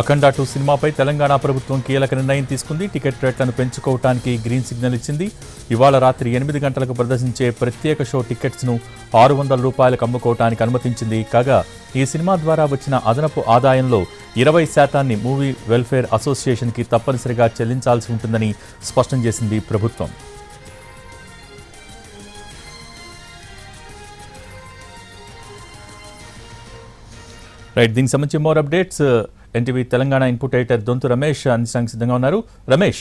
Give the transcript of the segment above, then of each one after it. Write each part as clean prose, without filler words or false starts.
అఖండ 2 సినిమాపై తెలంగాణ ప్రభుత్వం కీలక నిర్ణయం తీసుకుంది. టికెట్ రేట్లను పెంచుకోవడానికి గ్రీన్ సిగ్నల్ ఇచ్చింది. ఇవాళ రాత్రి 8 గంటలకు ప్రదర్శించే ప్రత్యేక షో టికెట్స్ను ₹600 అమ్ముకోవడానికి అనుమతించింది. కాగా ఈ సినిమా ద్వారా వచ్చిన అదనపు ఆదాయంలో 20% మూవీ వెల్ఫేర్ అసోసియేషన్కి తప్పనిసరిగా చెల్లించాల్సి ఉంటుందని స్పష్టం చేసింది ప్రభుత్వం. రైట్, దీనికి సంబంధించి more updates NTV Telangana input editor Donthu Ramesh అందించడానికి సిద్ధంగా ఉన్నారు. రమేష్,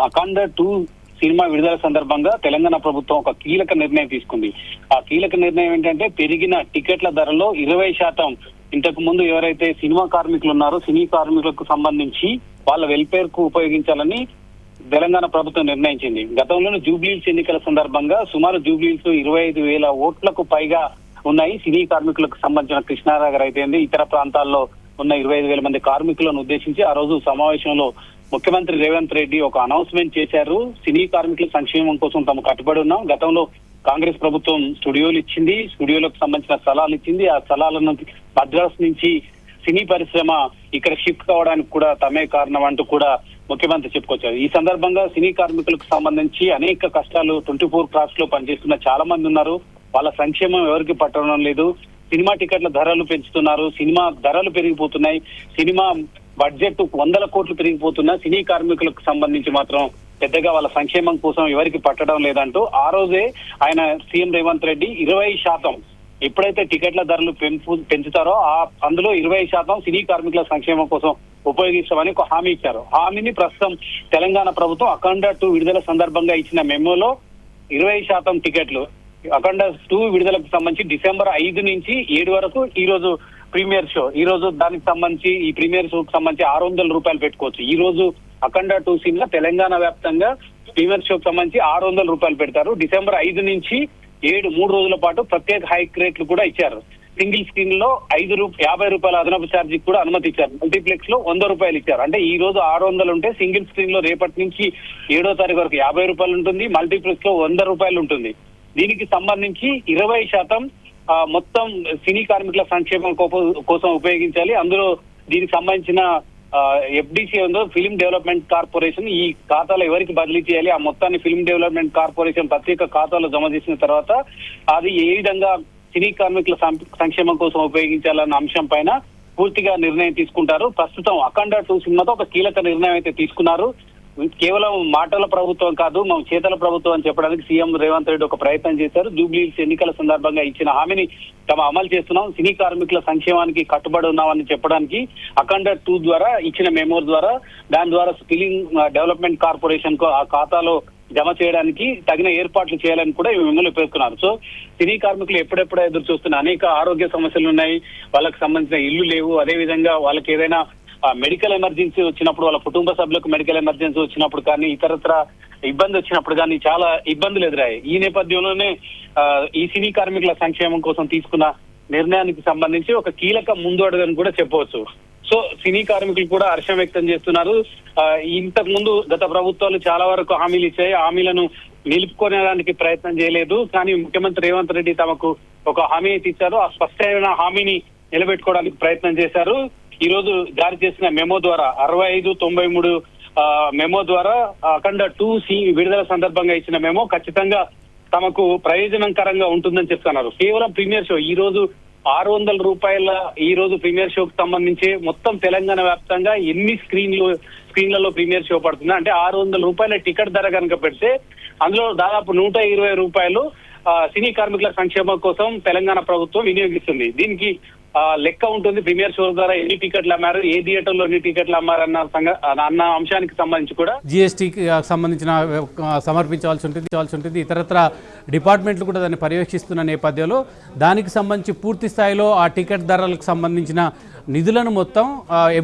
అఖండ 2 సినిమా విడుదల సందర్భంగా తెలంగాణ ప్రభుత్వం ఒక కీలక నిర్ణయం తీసుకుంది. ఆ కీలక నిర్ణయం ఏంటంటే పెరిగిన టికెట్ల ధరలో 20% ఇంతకు ముందు ఎవరైతే సినిమా కార్మికులు ఉన్నారో సినీ కార్మికులకు సంబంధించి వాళ్ళ వెల్ఫేర్ కు ఉపయోగించాలని తెలంగాణ ప్రభుత్వం నిర్ణయించింది. గతంలోనే జూబ్లీహిల్స్ ఎన్నికల సందర్భంగా సుమారు జూబ్లీహిల్స్ 25,000 ఓట్లకు పైగా ఉన్నాయి. సినీ కార్మికులకు సంబంధించిన కృష్ణానగర్ అయితే ఇతర ప్రాంతాల్లో ఉన్న 25,000 మంది కార్మికులను ఉద్దేశించి ఆ రోజు సమావేశంలో ముఖ్యమంత్రి రేవంత్ రెడ్డి ఒక అనౌన్స్మెంట్ చేశారు. సినీ కార్మికుల సంక్షేమం కోసం తాము కట్టుబడి ఉన్నాం. గతంలో కాంగ్రెస్ ప్రభుత్వం స్టూడియోలు ఇచ్చింది, స్టూడియోలకు సంబంధించిన స్థలాలు ఇచ్చింది. ఆ స్థలాలను మద్రాస్ నుంచి సినీ పరిశ్రమ ఇక్కడ షిఫ్ట్ కావడానికి కూడా తమే కారణం అంటూ కూడా ముఖ్యమంత్రి చెప్పుకొచ్చారు. ఈ సందర్భంగా సినీ కార్మికులకు సంబంధించి అనేక కష్టాలు 24 క్రాఫ్ట్స్ లో పనిచేస్తున్న చాలా మంది ఉన్నారు. వాళ్ళ సంక్షేమం ఎవరికి పట్టడం లేదు. సినిమా టికెట్ల ధరలు పెంచుతున్నారు, సినిమా ధరలు పెరిగిపోతున్నాయి, సినిమా బడ్జెట్ 100 కోట్లు పెరిగిపోతున్నా సినీ కార్మికులకు సంబంధించి మాత్రం పెద్దగా వాళ్ళ సంక్షేమం కోసం ఎవరికి పట్టడం లేదంటూ ఆ రోజే ఆయన సీఎం రేవంత్ రెడ్డి 20% ఎప్పుడైతే టికెట్ల ధరలు పెంచుతారో అందులో 20% సినీ కార్మికుల సంక్షేమం కోసం ఉపయోగిస్తామని ఒక హామీ ఇచ్చారు. హామీని ప్రస్తుతం తెలంగాణ ప్రభుత్వం అఖండ 2 విడుదల సందర్భంగా ఇచ్చిన మెమోలో 20% టికెట్లు అఖండ 2 విడుదలకు సంబంధించి డిసెంబర్ 5 నుంచి 7 వరకు ఈ రోజు ప్రీమియర్ షో. ఈ రోజు దానికి సంబంధించి ఈ ప్రీమియర్ షోకి సంబంధించి ₹600 పెట్టుకోవచ్చు. ఈ రోజు అఖండ 2 సినిమా తెలంగాణ వ్యాప్తంగా ప్రీమియర్ షోకి సంబంధించి ₹600 పెడతారు. డిసెంబర్ 5 నుంచి 7 3 రోజుల పాటు ప్రత్యేక హైక్ రేట్లు కూడా ఇచ్చారు. సింగిల్ స్క్రీన్ లో ₹50 అదనపు ఛార్జీ కూడా అనుమతి ఇచ్చారు. మల్టీప్లెక్స్ లో ₹100 ఇచ్చారు. అంటే ఈ రోజు 600 ఉంటే సింగిల్ స్క్రీన్ లో రేపటి నుంచి 7వ తారీఖు వరకు ₹50 ఉంటుంది, మల్టీప్లెక్స్ లో ₹100 ఉంటుంది. దీనికి సంబంధించి 20% మొత్తం సినీ కార్మికుల సంక్షేమం కోసం ఉపయోగించాలి. అందులో దీనికి సంబంధించిన FDC ఉందో ఫిల్మ్ డెవలప్మెంట్ కార్పొరేషన్ ఈ ఖాతాలో ఎవరికి బదిలీ చేయాలి, ఆ మొత్తాన్ని ఫిల్మ్ డెవలప్మెంట్ కార్పొరేషన్ ప్రత్యేక ఖాతాలో జమ చేసిన తర్వాత అది ఏ విధంగా సినీ కార్మికుల సంక్షేమం కోసం ఉపయోగించాలన్న అంశం పైన పూర్తిగా నిర్ణయం తీసుకుంటారు. ప్రస్తుతం అఖండ 2 సినిమాతో ఒక కీలక నిర్ణయం అయితే తీసుకున్నారు. కేవలం మాటల ప్రభుత్వం కాదు, మనం చేతల ప్రభుత్వం అని చెప్పడానికి సీఎం రేవంత్ రెడ్డి ఒక ప్రయత్నం చేశారు. జూబ్లీహిల్స్ ఎన్నికల సందర్భంగా ఇచ్చిన హామీని తమ అమలు చేస్తున్నాం, సినీ కార్మికుల సంక్షేమానికి కట్టుబడి ఉన్నామని చెప్పడానికి అఖండ 2 ద్వారా ఇచ్చిన మెమో ద్వారా దాని ద్వారా ఫిలిం డెవలప్మెంట్ కార్పొరేషన్ కు ఆ ఖాతాలో జమ చేయడానికి తగిన ఏర్పాట్లు చేయాలని కూడా ఈ మెమోలో పేర్కొన్నారు. సో సినీ కార్మికులు ఎప్పుడెప్పుడో ఎదురు చూస్తున్న అనేక ఆరోగ్య సమస్యలు ఉన్నాయి, వాళ్ళకి సంబంధించిన ఇల్లు లేవు, అదేవిధంగా వాళ్ళకి ఏదైనా మెడికల్ ఎమర్జెన్సీ వచ్చినప్పుడు వాళ్ళ కుటుంబ సభ్యులకు మెడికల్ ఎమర్జెన్సీ వచ్చినప్పుడు కానీ ఇతరత్ర ఇబ్బంది వచ్చినప్పుడు కానీ చాలా ఇబ్బందులు ఎదురయ్యాయి. ఈ నేపథ్యంలోనే ఈ సినీ కార్మికుల సంక్షేమం కోసం తీసుకున్న నిర్ణయానికి సంబంధించి ఒక కీలక ముందు అడుగని కూడా చెప్పవచ్చు. సో సినీ కార్మికులు కూడా హర్షం వ్యక్తం చేస్తున్నారు. ఇంతకు ముందు గత ప్రభుత్వాలు చాలా వరకు హామీలు ఇచ్చాయి, హామీలను నిలుపుకోవడానికి ప్రయత్నం చేయలేదు. కానీ ముఖ్యమంత్రి రేవంత్ రెడ్డి తమకు ఒక హామీ అయితే ఇచ్చారు. ఆ స్పష్టమైన హామీని నిలబెట్టుకోవడానికి ప్రయత్నం చేశారు. ఈ రోజు జారీ చేసిన మెమో ద్వారా 6593 మెమో ద్వారా అఖండ 2 విడుదల సందర్భంగా ఇచ్చిన మెమో ఖచ్చితంగా తమకు ప్రయోజనకరంగా ఉంటుందని చెప్తున్నారు. కేవలం ప్రీమియర్ షో ఈ రోజు ₹600 ఈ రోజు ప్రీమియర్ షోకి సంబంధించి మొత్తం తెలంగాణ వ్యాప్తంగా ఎన్ని స్క్రీన్లలో ప్రీమియర్ షో పడుతుంది అంటే ₹600 టికెట్ ధర కనుక పెడితే అందులో దాదాపు ₹120 సినీ కార్మికుల సంక్షేమం కోసం తెలంగాణ ప్రభుత్వం వినియోగిస్తుంది. దీనికి లెక్క ఉంటుంది. ప్రీమియర్ షో ద్వారా ఎన్ని టికెట్లు అమ్మారు, ఏ థియేటర్ లో ఎన్ని టికెట్లు అమ్మారన్న అంశానికి సంబంధించి కూడా GSTకి సంబంధించిన సమర్పించాల్సి ఉంటుంది. ఇతరత్ర డిపార్ట్మెంట్లు కూడా దాన్ని పర్యవేక్షిస్తున్న నేపథ్యంలో దానికి సంబంధించి పూర్తి స్థాయిలో ఆ టికెట్ ధరలకు సంబంధించిన నిధులను మొత్తం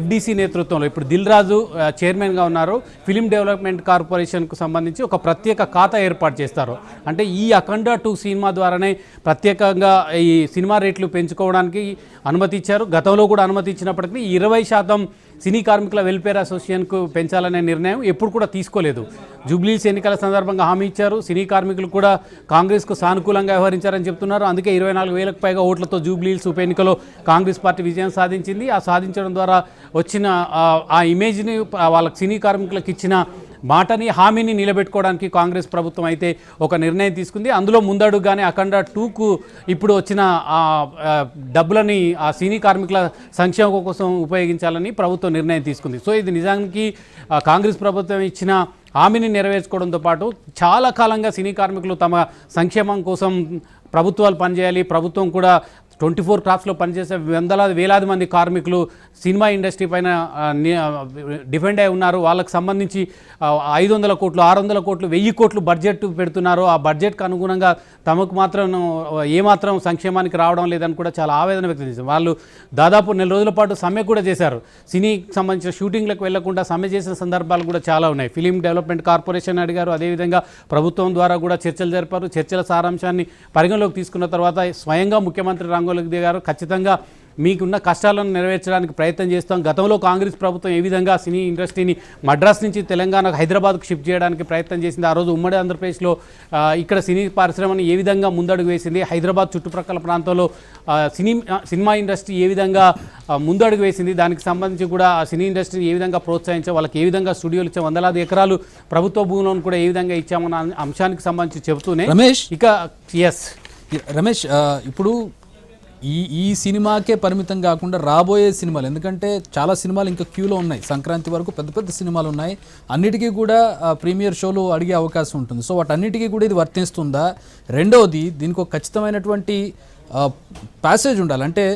FDC నేతృత్వంలో ఇప్పుడు దిల్ రాజు చైర్మన్గా ఉన్నారు. ఫిలిం డెవలప్మెంట్ కార్పొరేషన్కు సంబంధించి ఒక ప్రత్యేక ఖాతా ఏర్పాటు చేస్తారు. అంటే ఈ అఖండ 2 సినిమా ద్వారానే ప్రత్యేకంగా ఈ సినిమా రేట్లు పెంచుకోవడానికి అనుమతి ఇచ్చారు. గతంలో కూడా అనుమతి ఇచ్చినప్పటికీ 20% సినీ కార్మికుల వెల్ఫేర్ అసోసియేషన్కు పెంచాలనే నిర్ణయం ఎప్పుడు కూడా తీసుకోలేదు. జూబ్లీస్ ఎన్నికల సందర్భంగా హామీ ఇచ్చారు. సినీ కార్మికులు కూడా కాంగ్రెస్కు సానుకూలంగా వ్యవహరించారని చెప్తున్నారు. అందుకే 24,000కు పైగా ఓట్లతో జూబ్లీస్ ఉప ఎన్నికలో కాంగ్రెస్ పార్టీ విజయం సాధించింది. ఆ సాధించడం ద్వారా వచ్చిన ఆ ఇమేజ్ని వాళ్ళకి సినీ కార్మికులకు ఇచ్చిన మాటని హామీని నిలబెట్టుకోవడానికి కాంగ్రెస్ ప్రభుత్వం అయితే ఒక నిర్ణయం తీసుకుంది. అందులో ముందడుగానే అఖండ 2కు ఇప్పుడు వచ్చిన డబ్బులని ఆ సినీ కార్మికుల సంక్షేమం కోసం ఉపయోగించాలని ప్రభుత్వం నిర్ణయం తీసుకుంది. సో ఇది నిజానికి కాంగ్రెస్ ప్రభుత్వం ఇచ్చిన హామీని నెరవేర్చుకోవడంతో పాటు చాలా కాలంగా సినీ కార్మికులు తమ సంక్షేమం కోసం ప్రభుత్వాలు పనిచేయాలి, ప్రభుత్వం కూడా 24 క్రాఫ్ట్స్లో పనిచేసే వేలాది మంది కార్మికులు సినిమా ఇండస్ట్రీ పైన డిపెండ్ అయి ఉన్నారు. వాళ్ళకి సంబంధించి 500 కోట్లు, 600 కోట్లు, 1000 కోట్లు బడ్జెట్ పెడుతున్నారు. ఆ బడ్జెట్కి అనుగుణంగా తమకు మాత్రం ఏమాత్రం సంక్షేమానికి రావడం లేదని కూడా చాలా ఆవేదన వ్యక్తం చేశారు. వాళ్ళు దాదాపు 4 రోజుల పాటు సమ్మె కూడా చేశారు. సినీకి సంబంధించిన షూటింగ్లకు వెళ్లకుండా సమ్మె చేసిన సందర్భాలు కూడా చాలా ఉన్నాయి. ఫిలిం డెవలప్మెంట్ కార్పొరేషన్ అడిగారు, అదేవిధంగా ప్రభుత్వం ద్వారా కూడా చర్చలు జరిపారు. చర్చల సారాంశాన్ని పరిగణలోకి తీసుకున్న తర్వాత స్వయంగా ముఖ్యమంత్రి రంగంలోకి దిగారు. ఖచ్చితంగా మీకున్న కష్టాలను నెరవేర్చడానికి ప్రయత్నం చేస్తాం. గతంలో కాంగ్రెస్ ప్రభుత్వం ఏ విధంగా సినీ ఇండస్ట్రీని మద్రాస్ నుంచి తెలంగాణకు, హైదరాబాద్కు షిఫ్ట్ చేయడానికి ప్రయత్నం చేసింది. ఆ రోజు ఉమ్మడి ఆంధ్రప్రదేశ్లో ఇక్కడ సినీ పరిశ్రమని ఏ విధంగా ముందడుగు వేసింది, హైదరాబాద్ చుట్టుప్రక్కల ప్రాంతంలో సినిమా ఇండస్ట్రీ ఏ విధంగా ముందడుగు వేసింది, దానికి సంబంధించి కూడా ఆ సినీ ఇండస్ట్రీని ఏ విధంగా ప్రోత్సహించాం, వాళ్ళకి ఏ విధంగా స్టూడియోలు ఇచ్చాం, వందలాది ఎకరాలు ప్రభుత్వ భూములను కూడా ఏ విధంగా ఇచ్చామన్న అంశానికి సంబంధించి చెబుతూనే రమేష్ ఇప్పుడు ఈ సినిమాకే పరిమితం కాకుండా రాబోయే సినిమాలు, ఎందుకంటే చాలా సినిమాలు ఇంకా క్యూలో ఉన్నాయి, సంక్రాంతి వరకు పెద్ద పెద్ద సినిమాలు ఉన్నాయి, అన్నిటికీ కూడా ప్రీమియర్ షోలు అడిగే అవకాశం ఉంటుంది. సో వాటన్నిటికీ కూడా ఇది వర్తిస్తుందా? రెండవది, దీనికి ఒక ఖచ్చితమైనటువంటి ప్యాసేజ్ ఉండాలి. అంటే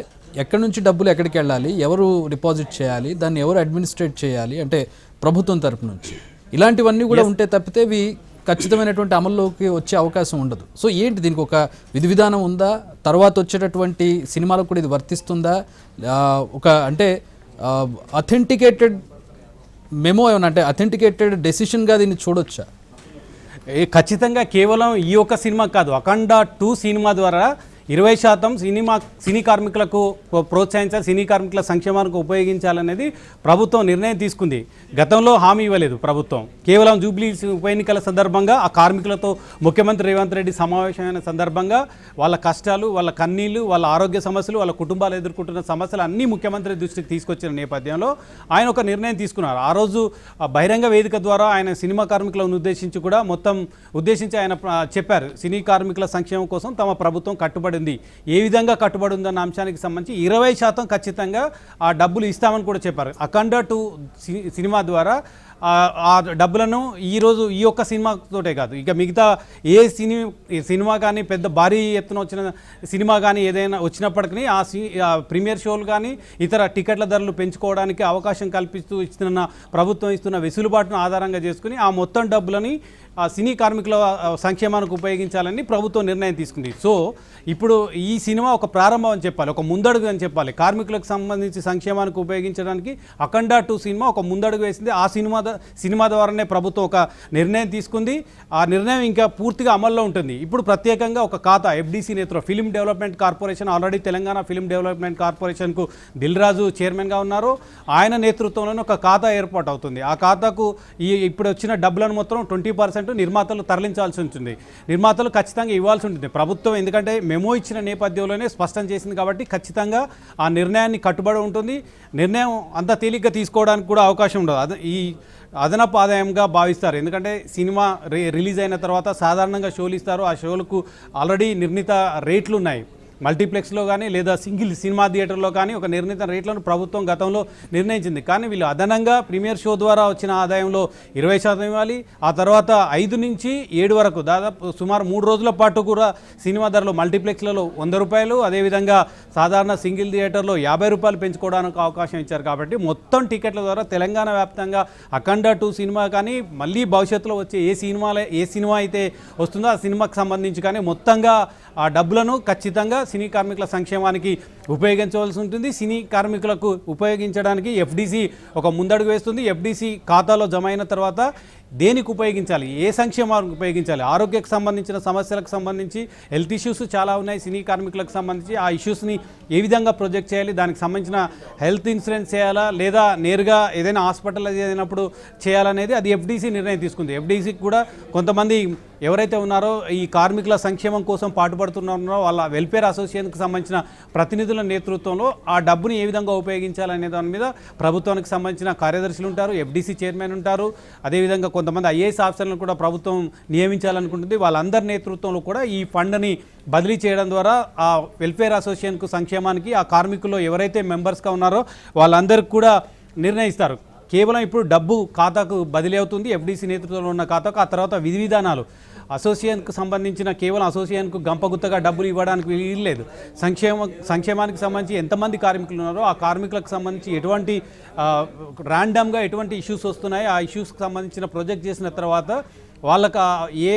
ఎక్కడి నుంచి డబ్బులు ఎక్కడికి వెళ్ళాలి, ఎవరు డిపాజిట్ చేయాలి, దాన్ని ఎవరు అడ్మినిస్ట్రేట్ చేయాలి, అంటే ప్రభుత్వం తరపు నుంచి ఇలాంటివన్నీ కూడా ఉంటే తప్పితే ఇవి ఖచ్చితమైనటువంటి అమల్లోకి వచ్చే అవకాశం ఉండదు. సో ఏంటి, దీనికి ఒక విధి విధానం ఉందా? తర్వాత వచ్చేటటువంటి సినిమాలకు కూడా ఇది వర్తిస్తుందా? ఒక అంటే అథెంటికేటెడ్ మెమో ఏమన్నా, అంటే అథెంటికేటెడ్ డెసిషన్గా దీన్ని చూడొచ్చా? ఖచ్చితంగా కేవలం ఈ ఒక్క సినిమా కాదు, అఖండ 2 సినిమా ద్వారా 20% సినీ కార్మికులకు ప్రోత్సహించాలి, సినీ కార్మికుల సంక్షేమానికి ఉపయోగించాలనేది ప్రభుత్వం నిర్ణయం తీసుకుంది. గతంలో హామీ ఇవ్వలేదు ప్రభుత్వం. కేవలం జూబ్లీ ఉప ఎన్నికల సందర్భంగా ఆ కార్మికులతో ముఖ్యమంత్రి రేవంత్ రెడ్డి సమావేశమైన సందర్భంగా వాళ్ళ కష్టాలు, వాళ్ళ కన్నీళ్లు, వాళ్ళ ఆరోగ్య సమస్యలు, వాళ్ళ కుటుంబాలు ఎదుర్కొంటున్న సమస్యలు అన్నీ ముఖ్యమంత్రి దృష్టికి తీసుకొచ్చిన నేపథ్యంలో ఆయన ఒక నిర్ణయం తీసుకున్నారు. ఆ రోజు బహిరంగ వేదిక ద్వారా ఆయన సినిమా కార్మికులను ఉద్దేశించి కూడా ఆయన చెప్పారు, సినీ కార్మికుల సంక్షేమం కోసం తమ ప్రభుత్వం కట్టుబడి ఉంది. ఏ విధంగా కట్టుబడి ఉందన్న అంశానికి సంబంధించి 20% ఖచ్చితంగా ఆ డబ్బులు ఇస్తామని కూడా చెప్పారు. అఖండ 2 సినిమా ద్వారా ఆ డబ్బులను ఈరోజు ఈ ఒక్క సినిమాతోటే కాదు, ఇక మిగతా ఏ సినిమా కానీ, పెద్ద భారీ ఎత్తున వచ్చిన సినిమా కానీ ఏదైనా వచ్చినప్పటికీ ఆ ప్రీమియర్ షోలు కానీ ఇతర టికెట్ల ధరలు పెంచుకోవడానికి అవకాశం కల్పిస్తూ ఇస్తున్న ప్రభుత్వం ఇస్తున్న వెసులుబాటును ఆధారంగా చేసుకుని ఆ మొత్తం డబ్బులని ఆ సినీ కార్మికుల సంక్షేమానికి ఉపయోగించాలని ప్రభుత్వం నిర్ణయం తీసుకుంది. సో ఇప్పుడు ఈ సినిమా ఒక ప్రారంభం అని చెప్పాలి, ఒక ముందడుగు అని చెప్పాలి. కార్మికులకు సంబంధించి సంక్షేమానికి ఉపయోగించడానికి అఖండ 2 సినిమా ఒక ముందడుగు వేసింది. ఆ సినిమా ద్వారానే ప్రభుత్వం ఒక నిర్ణయం తీసుకుంది. ఆ నిర్ణయం ఇంకా పూర్తిగా అమల్లో ఉంటుంది. ఇప్పుడు ప్రత్యేకంగా ఒక ఖాతా ఎఫ్డీసీ నేతృత్వం film development corporation, already Telangana film development కార్పొరేషన్కు దిల్ రాజు చైర్మన్గా ఉన్నారు. ఆయన నేతృత్వంలోనే ఒక ఖాతా ఏర్పాటు అవుతుంది. ఆ ఖాతాకు ఇప్పుడు వచ్చిన డబ్బులను మొత్తం 20% నిర్మాతలు తరలించాల్సి ఉంటుంది. నిర్మాతలు ఖచ్చితంగా ఇవ్వాల్సి ఉంటుంది ప్రభుత్వం, ఎందుకంటే మెమో ఇచ్చిన నేపథ్యంలోనే స్పష్టం చేసింది కాబట్టి ఖచ్చితంగా ఆ నిర్ణయాన్ని కట్టుబడి ఉంటుంది. నిర్ణయం అంత తేలిగ్గా తీసుకోవడానికి కూడా అవకాశం ఉండదు. ఈ అదనపు ఆదాయంగా భావిస్తారు, ఎందుకంటే సినిమా రిలీజ్ అయిన తర్వాత సాధారణంగా షోలు ఇస్తారు. ఆ షోలకు ఆల్రెడీ నిర్ణీత రేట్లు ఉన్నాయి. మల్టీప్లెక్స్లో కానీ లేదా సింగిల్ సినిమా థియేటర్లో కానీ ఒక నిర్ణీత రేట్లను ప్రభుత్వం గతంలో నిర్ణయించింది. కానీ వీళ్ళు అదనంగా ప్రీమియర్ షో ద్వారా వచ్చిన ఆదాయంలో 20% ఇవ్వాలి. ఆ తర్వాత 5 నుంచి 7 వరకు దాదాపు సుమారు 3 రోజుల పాటు కూడా సినిమా ధరలు మల్టీప్లెక్స్లలో 100 రూపాయలు, అదేవిధంగా సాధారణ సింగిల్ థియేటర్లో 50 రూపాయలు పెంచుకోవడానికి అవకాశం ఇచ్చారు. కాబట్టి మొత్తం టికెట్ల ద్వారా తెలంగాణ వ్యాప్తంగా అఖండ 2 సినిమా కానీ మళ్ళీ భవిష్యత్తులో వచ్చే ఏ సినిమా అయితే వస్తుందో ఆ సినిమాకి సంబంధించి కానీ మొత్తంగా ఆ డబ్బులను ఖచ్చితంగా సినీ కార్మికుల సంక్షేమానికి ఉపయోగించవలసి ఉంటుంది. సినీ కార్మికులకు ఉపయోగించడానికి ఎఫ్డీసీ ఒక ముందడుగు వేస్తుంది. ఎఫ్డీసీ ఖాతాలో జమ అయిన తర్వాత దేనికి ఉపయోగించాలి, ఏ సంక్షేమానికి ఉపయోగించాలి, ఆరోగ్యకు సంబంధించిన సమస్యలకు సంబంధించి హెల్త్ ఇష్యూస్ చాలా ఉన్నాయి సినీ కార్మికులకు సంబంధించి. ఆ ఇష్యూస్ని ఏ విధంగా ప్రొజెక్ట్ చేయాలి, దానికి సంబంధించిన హెల్త్ ఇన్సూరెన్స్ చేయాలా లేదా నేరుగా ఏదైనా హాస్పిటల్ అయినప్పుడు చేయాలనేది అది ఎఫ్డీసీ నిర్ణయం తీసుకుంది. ఎఫ్డీసీకి కూడా కొంతమంది ఎవరైతే ఉన్నారో ఈ కార్మికుల సంక్షేమం కోసం పాటుపడుతున్నారో వాళ్ళ వెల్ఫేర్ అసోసియేషన్కి సంబంధించిన ప్రతినిధుల నేతృత్వంలో ఆ డబ్బుని ఏ విధంగా ఉపయోగించాలనే దాని మీద ప్రభుత్వానికి సంబంధించిన కార్యదర్శులు ఉంటారు, ఎఫ్డీసీ చైర్మన్ ఉంటారు, అదేవిధంగా కొంతమంది ఐఏఎస్ ఆఫీసర్లను కూడా ప్రభుత్వం నియమించాలనుకుంటుంది. వాళ్ళందరి నేతృత్వంలో కూడా ఈ ఫండ్ని బదిలీ చేయడం ద్వారా ఆ వెల్ఫేర్ అసోసియేషన్కు సంక్షేమానికి ఆ కార్మికుల్లో ఎవరైతే మెంబర్స్గా ఉన్నారో వాళ్ళందరికీ కూడా నిర్ణయిస్తారు. కేవలం ఇప్పుడు డబ్బు ఖాతాకు బదిలీ అవుతుంది ఎఫ్డీసీ నేతృత్వంలో ఉన్న ఖాతాకు. ఆ తర్వాత విధి విధానాలు అసోసియేషన్కు సంబంధించిన కేవలం అసోసియేషన్కు గంపగుత్తగా డబ్బులు ఇవ్వడానికి వీల్లేదు. సంక్షేమానికి సంబంధించి ఎంతమంది కార్మికులు ఉన్నారో ఆ కార్మికులకు సంబంధించి ఎటువంటి ర్యాండమ్గా ఎటువంటి ఇష్యూస్ వస్తున్నాయి, ఆ ఇష్యూస్కి సంబంధించిన ప్రొజెక్ట్ చేసిన తర్వాత వాళ్ళకు ఏ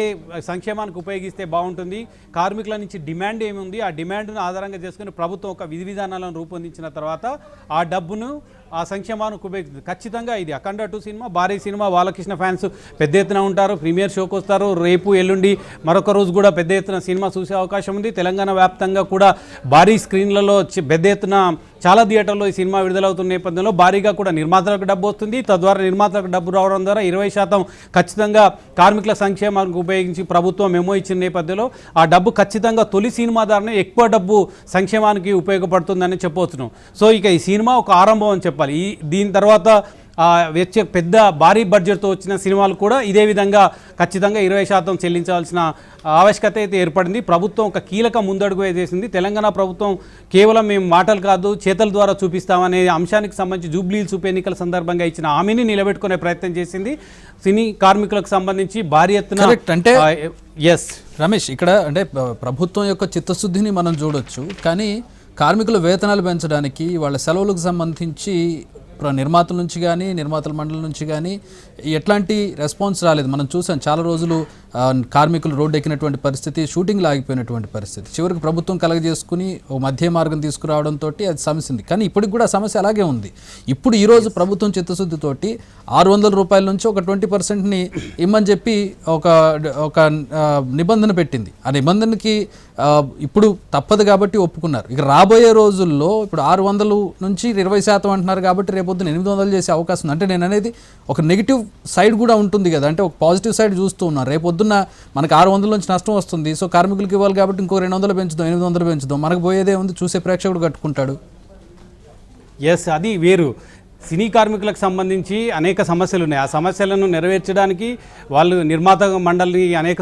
సంక్షేమానికి ఉపయోగిస్తే బాగుంటుంది, కార్మికుల నుంచి డిమాండ్ ఏముంది, ఆ డిమాండ్ను ఆధారంగా చేసుకుని ప్రభుత్వం ఒక విధి విధానాలను రూపొందించిన తర్వాత ఆ డబ్బును ఆ సంక్షేమానికి ఉపయోగిస్తుంది. ఖచ్చితంగా ఇది అఖండ 2 సినిమా భారీ సినిమా. బాలకృష్ణ ఫ్యాన్స్ పెద్ద ఎత్తున ఉంటారు, ప్రీమియర్ షోకి వస్తారు. రేపు ఎల్లుండి మరొక రోజు కూడా పెద్ద ఎత్తున సినిమా చూసే అవకాశం ఉంది. తెలంగాణ వ్యాప్తంగా కూడా భారీ స్క్రీన్లలో పెద్ద ఎత్తున చాలా థియేటర్లో ఈ సినిమా విడుదలవుతున్న నేపథ్యంలో భారీగా కూడా నిర్మాతలకు డబ్బు వస్తుంది. తద్వారా నిర్మాతలకు డబ్బు రావడం ద్వారా 20% ఖచ్చితంగా కార్మికుల సంక్షేమానికి ఉపయోగించి ప్రభుత్వం మెమో ఇచ్చిన నేపథ్యంలో ఆ డబ్బు ఖచ్చితంగా తొలి సినిమా ద్వారానే ఎక్కువ డబ్బు సంక్షేమానికి ఉపయోగపడుతుందని చెప్పవచ్చును. సో ఇక ఈ సినిమా ఒక ఆరంభం అని చెప్పాలి. దీని తర్వాత వచ్చే పెద్ద భారీ బడ్జెట్తో వచ్చిన సినిమాలు కూడా ఇదే విధంగా ఖచ్చితంగా 20% చెల్లించాల్సిన ఆవశ్యకత అయితే ఏర్పడింది. ప్రభుత్వం ఒక కీలక ముందడుగు వేసేసింది. తెలంగాణ ప్రభుత్వం కేవలం మేము మాటలు కాదు చేతల ద్వారా చూపిస్తామనే అంశానికి సంబంధించి జూబ్లీహిల్స్ ఉప ఎన్నికల సందర్భంగా ఇచ్చిన హామీని నిలబెట్టుకునే ప్రయత్నం చేసింది. సినీ కార్మికులకు సంబంధించి భారీ ఎత్తున అంటే ఎస్ రమేష్, ఇక్కడ అంటే ప్రభుత్వం యొక్క చిత్తశుద్ధిని మనం చూడొచ్చు, కానీ కార్మికుల వేతనాలు పెంచడానికి వాళ్ళ సెలవులకు సంబంధించి నిర్మాతల నుంచి కానీ నిర్మాతల మండలి నుంచి కానీ ఎట్లాంటి రెస్పాన్స్ రాలేదు. మనం చూసాం చాలా రోజులు కార్మికులు రోడ్డు ఎక్కినటువంటి పరిస్థితి, షూటింగ్లు ఆగిపోయినటువంటి పరిస్థితి. చివరికి ప్రభుత్వం కలగజేసుకుని ఓ మధ్య మార్గం తీసుకురావడంతో అది సమస్య ఉంది. కానీ ఇప్పటికి కూడా సమస్య అలాగే ఉంది. ఇప్పుడు ఈరోజు ప్రభుత్వం చిత్తశుద్ధితోటి 600 రూపాయల నుంచి ఒక 20%ని ఇమ్మని చెప్పి ఒక నిబంధన పెట్టింది. ఆ నిబంధనకి ఇప్పుడు తప్పదు కాబట్టి ఒప్పుకున్నారు. ఇక రాబోయే రోజుల్లో ఇప్పుడు 600 నుంచి 20% అంటున్నారు కాబట్టి రేపొద్దున 800 చేసే అవకాశం ఉంది. అంటే నేను అనేది ఒక నెగిటివ్ సైడ్ కూడా ఉంటుంది కదా, అంటే ఒక పాజిటివ్ సైడ్ చూస్తూ ఉన్నారు. రేపొద్దున మనకు 600 నుంచి నష్టం వస్తుంది, సో కార్మికులకు ఇవ్వాలి కాబట్టి ఇంకో 200 పెంచుదాం, 800 పెంచుదాం, మనకు పోయేదే ఉంది, చూసే ప్రేక్షకుడు కట్టుకుంటాడు. ఎస్, అది వేరు. సినీ కార్మికులకు సంబంధించి అనేక సమస్యలు ఉన్నాయి. ఆ సమస్యలను నెరవేర్చడానికి వాళ్ళు నిర్మాత మండలిని